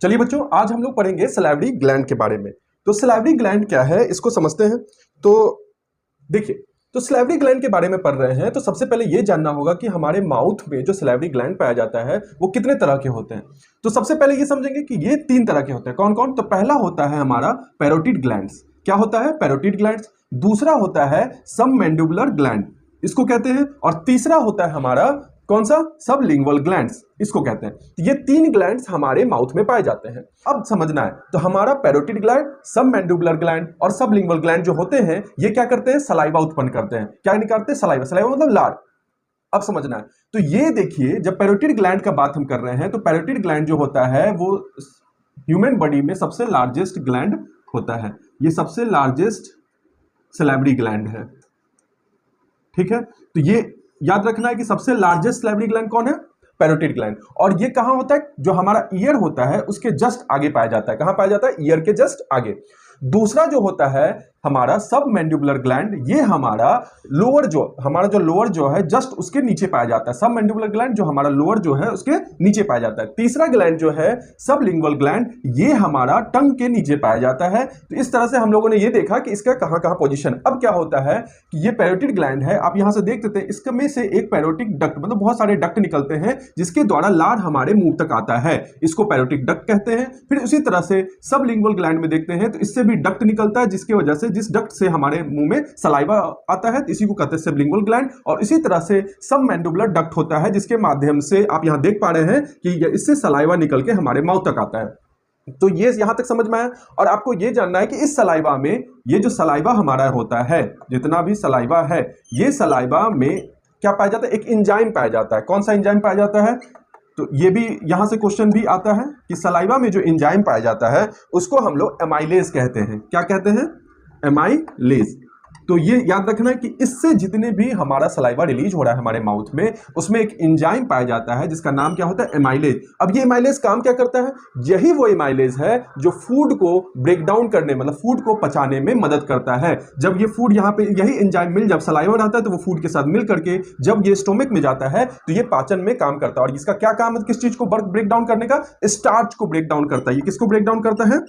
चलिए बच्चों, आज हम लोग पढ़ेंगे सलाइवरी ग्लैंड के बारे में। तो सलाइवरी ग्लैंड क्या है इसको समझते हैं। तो देखिए, तो सलाइवरी ग्लैंड के बारे में पढ़ रहे हैं तो सबसे पहले ये जानना होगा कि हमारे माउथ में जो सलाइवरी ग्लैंड पाया जाता है वो कितने तरह के होते हैं। तो सबसे पहले ये समझेंगे कि ये 3 तरह के होते हैं। कौन कौन? तो पहला होता है हमारा पैरोटिड ग्लैंड्स। क्या होता है? Parotid glands. दूसरा होता है सबमैंडिबुलर ग्लैंड, इसको कहते हैं। और तीसरा होता है हमारा कौन सा? सबलिंगुअल ग्लैंड्स, इसको कहते हैं। तो ये 3 ग्लैंड्स हमारे माउथ में पाए जाते हैं। अब समझना है, तो हमारा पैरोटिड ग्लैंड, सबमैंडिबुलर ग्लैंड और सबलिंगुअल ग्लैंड जो होते हैं ये क्या करते हैं? सलाइवा उत्पन्न करते हैं। क्या निकालते हैं? सलाइवा। सलाइवा मतलब लार। अब समझना है, तो ये देखिए, जब पैरोटिड ग्लैंड का बात हम कर रहे हैं तो पैरोटिड ग्लैंड जो होता है वो ह्यूमन बॉडी में सबसे लार्जेस्ट ग्लैंड होता है। ये सबसे लार्जेस्ट सलाइवरी ग्लैंड है, ठीक है। तो ये याद रखना है कि सबसे लार्जेस्ट सलाइवरी ग्लैंड कौन है? Parotid gland. और ये कहां होता है? जो हमारा ईयर होता है उसके जस्ट आगे पाया जाता है। कहां पाया जाता है? ईयर के जस्ट आगे। दूसरा जो होता है हमारा सबमैंडिबुलर ग्लैंड, ये हमारा लोअर जो लोअर जो है जस्ट उसके नीचे पाया जाता है। सबमैंडिबुलर ग्लैंड जो हमारा लोअर जो है उसके नीचे पाया जाता है। तीसरा ग्लैंड जो है सबलिंगुअल ग्लैंड, ये हमारा टंग के नीचे पाया जाता है। तो इस तरह से हम लोगों ने ये देखा कि इसका कहां कहां पोजीशन। अब क्या होता है कि ये पैरोटिड ग्लैंड है, आप यहां से देख सकते हैं, इसके में से एक पैरोटिक डक्ट, मतलब बहुत सारे डक्ट निकलते हैं जिसके द्वारा लार हमारे मुंह तक आता है, इसको पैरोटिक डक्ट कहते हैं। फिर उसी तरह से सबलिंगुअल ग्लैंड में देखते हैं तो इससे भी डक्ट निकलता है, जिसकी वजह से जिस डक्ट से हमारे मुंह में सलाइवा आता है, इसी को कहते हैं सबलिंगुअल ग्लैंड। और इसी तरह से सबमैंडिबुलर डक्ट होता है जिसके माध्यम से आप यहां देख पा रहे हैं कि इससे सलाइवा निकल के हमारे माउथ तक आता है। तो ये यहां तक समझ में आया। और आपको ये जानना है कि इस सलाइवा में, ये जो सलाइवा हमारा होता है, जितना भी सलाइवा है, ये सलाइवा में क्या पाया जाता है? एक एंजाइम पाया जाता है। कौन सा एंजाइम पाया जाता है? तो ये भी यहां से क्वेश्चन भी आता है कि सलाइवा में जो एंजाइम पाया जाता है उसको हम लोग एमाइलेज कहते हैं। क्या कहते हैं? एमाइलेज। तो ये याद रखना है कि इससे जितने भी हमारा सलाइवा रिलीज हो रहा है हमारे माउथ में, उसमें एक एंजाइम पाया जाता है जिसका नाम क्या होता है? एमाइलेज। अब ये एमाइलेज काम क्या करता है? यही वो एमाइलेज है जो फूड को ब्रेक डाउन करने, मतलब फूड को पचाने में मदद करता है। जब ये फूड यहाँ पे, यही एंजाइम मिल, जब सलाइवा रहता है तो वो फूड के साथ मिल करके जब ये स्टोमक में जाता है तो ये पाचन में काम करता है। और इसका क्या काम है? किस चीज को ब्रेक डाउन करने का? स्टार्च को ब्रेक डाउन करता है। ये किसको ब्रेक डाउन करता है?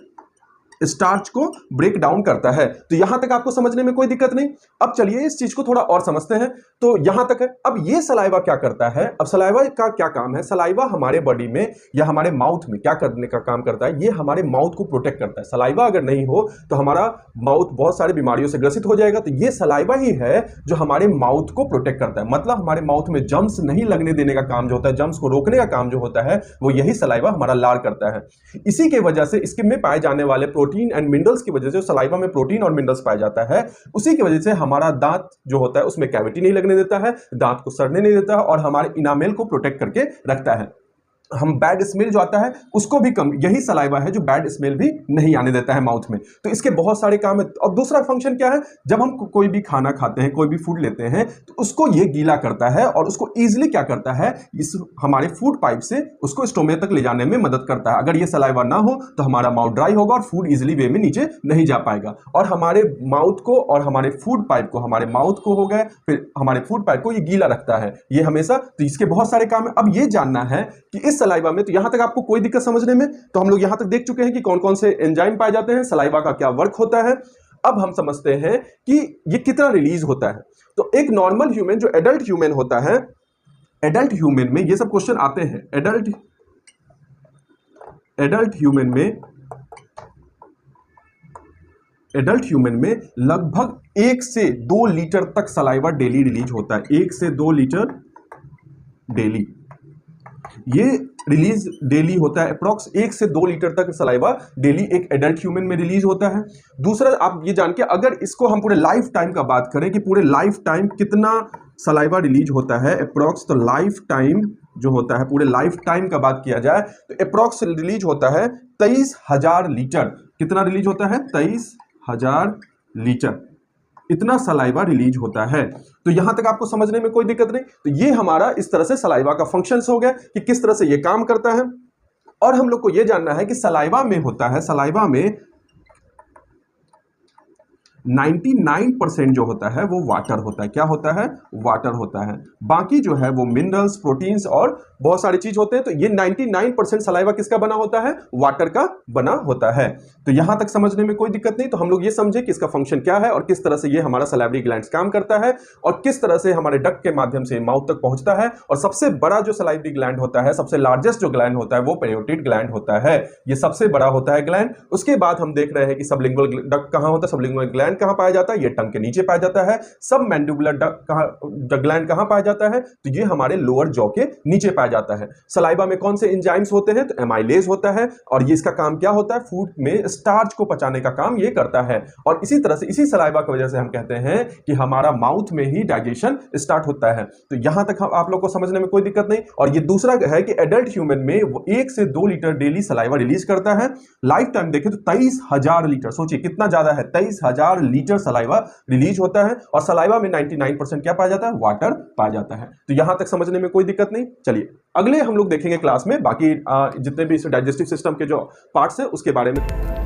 स्टार्च को ब्रेक डाउन करता है। तो यहां तक आपको समझने में कोई दिक्कत नहीं। अब चलिए इस चीज को थोड़ा और समझते हैं। तो यहां तक है। अब ये सलाइवा क्या करता है? अब सलाइवा का क्या काम है? सलाइवा हमारे बॉडी में या हमारे माउथ में क्या करने का काम करता है? ये हमारे माउथ को प्रोटेक्ट करता है। सलाइवा अगर नहीं हो तो हमारा माउथ बहुत सारी बीमारियों से ग्रसित हो जाएगा। तो ये सलाइवा ही है जो हमारे माउथ को प्रोटेक्ट करता है। मतलब हमारे माउथ में जम्स नहीं लगने देने का काम जो होता है, जम्स को रोकने का काम जो होता है, वो यही सलाइवा हमारा लार करता है। इसी के वजह से इसके में पाए जाने वाले प्रोटीन एंड मिनरल्स की वजह से, सलाइवा में प्रोटीन और मिनरल्स पाया जाता है, उसी की वजह से हमारा दांत जो होता है उसमें कैविटी नहीं लगने देता है, दांत को सड़ने नहीं देता है और हमारे इनामेल को प्रोटेक्ट करके रखता है। हम बैड स्मेल जो आता है उसको भी कम, यही सलाइवा है जो बैड स्मेल भी नहीं आने देता है माउथ में। तो इसके बहुत सारे काम है। और दूसरा फंक्शन क्या है? जब हम कोई भी खाना खाते हैं, कोई भी फूड लेते हैं, तो उसको ये गीला करता है और उसको इजीली क्या करता है? इस हमारे फूड पाइप से उसको स्टोमक तक ले जाने में मदद करता है। अगर ये सलाइवा ना हो तो हमारा माउथ ड्राई होगा और फूड इजिली वे में नीचे नहीं जा पाएगा। और हमारे माउथ को और हमारे फूड पाइप को, हमारे माउथ को हो गए, फिर हमारे फूड पाइप को ये गीला रखता है ये हमेशा। तो इसके बहुत सारे काम है। अब ये जानना है कि इस सलाइवा में, तो यहां तक आपको कोई दिक्कत समझने में? तो हम लोग यहां तक देख चुके हैं कि कौन कौन से एंजाइम पाए जाते हैं, सलाइवा का क्या वर्क होता है। अब हम समझते हैं कि ये कितना रिलीज होता है। तो एक नॉर्मल ह्यूमन, जो एडल्ट ह्यूमन होता है, एडल्ट ह्यूमन में ये सब क्वेश्चन आते हैं। एडल्ट ह्यूमन में लगभग 1 से 2 लीटर तक सलाइवा डेली रिलीज होता है। 1 से 2 लीटर डेली ये रिलीज डेली होता है। अप्रॉक्स 1 से 2 लीटर तक सलाइवा डेली एक एडल्ट ह्यूमन में रिलीज होता है। दूसरा, आप ये जान के, अगर इसको हम पूरे लाइफ टाइम का बात करें कि पूरे लाइफ टाइम कितना सलाइवा रिलीज होता है अप्रॉक्स, तो लाइफ टाइम जो होता है, पूरे लाइफ टाइम का बात किया जाए तो अप्रॉक्स रिलीज होता है 23,000 लीटर। कितना रिलीज होता है? 23,000 लीटर। इतना सलाइवा रिलीज होता है। तो यहां तक आपको समझने में कोई दिक्कत नहीं। तो ये हमारा इस तरह से सलाइवा का फंक्शंस हो गया कि किस तरह से ये काम करता है। और हम लोग को ये जानना है कि सलाइवा में होता है, सलाइवा में 99% जो होता है वो वाटर होता है। क्या होता है? वाटर होता है। बाकी जो है वो मिनरल्स, प्रोटीन्स और बहुत सारी चीज होते हैं। तो ये 99% सलाइवा किसका बना होता है? वाटर का बना होता है। तो यहां तक समझने में कोई दिक्कत नहीं। तो हम लोग ये समझे कि इसका फंक्शन क्या है और किस तरह से ये हमारा सलाइवरी ग्लैंड काम करता है और किस तरह से हमारे डक्ट के माध्यम से माउथ तक पहुंचता है। और सबसे बड़ा जो सलाइवरी ग्लैंड होता है, सबसे लार्जेस्ट जो ग्लैंड होता है, वो पेरियोटिड ग्लैंड होता है। ये सबसे बड़ा होता है ग्लैंड। उसके बाद हम देख रहे हैं कि सबलिंगुअल डक्ट कहां होता है, सबलिंगुअल ग्लैंड कहां पाया जाता है? ये टंग के नीचे पाया जाता है। सब मैंडिबुलर ग्लैंड कहां पाया जाता है? तो ये हमारे लोअर जॉ के नीचे पाया जाता है। सलाइवा में कौन से एंजाइम्स होते हैं? तो एमाइलेज होता है और ये इसका काम क्या होता है? फूड में स्टार्च को पचाने का काम ये करता है। और इसी तरह से इसी सलाइवा की वजह से हम कहते हैं कि हमारा माउथ में ही डाइजेशन स्टार्ट होता है। तो यहां तक आप लोग को समझने में कोई दिक्कत नहीं। और ये दूसरा है कि एडल्ट ह्यूमन में 1 से 2 लीटर डेली सलाइवा रिलीज करता है। लाइफ टाइम देखें तो 23,000 लीटर, सोचिए कितना ज्यादा है, 23,000 लीटर सलाइवा रिलीज होता है। और सलाइवा में 99% क्या पाया जाता है? वाटर पाया जाता है। तो यहां तक समझने में कोई दिक्कत नहीं। चलिए अगले हम लोग देखेंगे क्लास में बाकी जितने भी डाइजेस्टिव सिस्टम के जो पार्ट्स है उसके बारे में।